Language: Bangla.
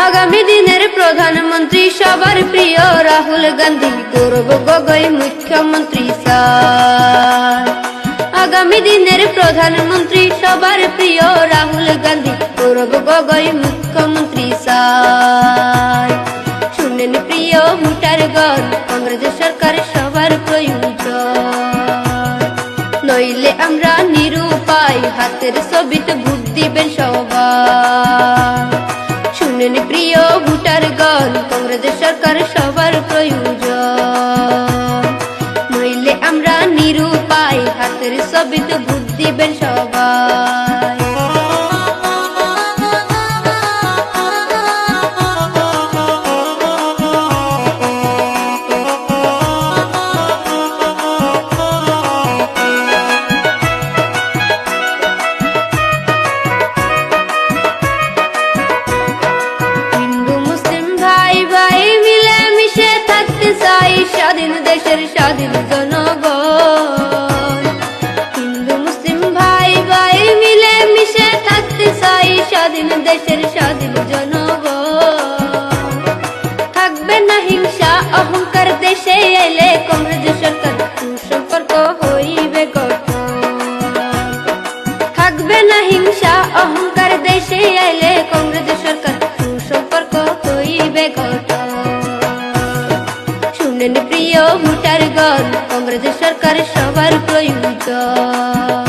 আগামী দিনের প্রধানমন্ত্রী সবার প্রিয় রাহুল গান্ধী, গৌরব গগৈ মুখ্যমন্ত্রী স্যার। আগামী দিনের প্রধানমন্ত্রী সবার প্রিয় রাহুল গান্ধী, গৌরব গগৈ মুখ্যমন্ত্রী স্যার। শুনেন প্রিয় ভোটারগণ, কংগ্রেস সরকার সবার প্রয়োজন, নইলে আমরা নিরুপায়, হাতের ছবিতে ভোট দিবেন সবাই। শুনেন প্রিয় ভোটারগণ, কংগ্রেস সরকার সবার প্রয়োজন, নইলে আমরা নিরুপায়, হাতের ছবিতে ভোট দিবেন সবাই। স্বাধীন দেশের স্বাধীন জনগণ, হিন্দু মুসলিম ভাই ভাই মিলে মিশে থাকতে চাই, স্বাধীন দেশের স্বাধীন জনগণ। থাকবে না হিংসা অহংকার, দেশে এলে কংগ্রেস সরকার সুসম্পর্ক হইবে গঠন। থাকবে না হিংসা অহংকার, দেশে এলে কংগ্রেস সরকার সুসম্পর্ক হইবে গঠন। শুনেন প্রিয় ভোটারগণ, কংগ্রেস সরকার সবার প্রয়োজন।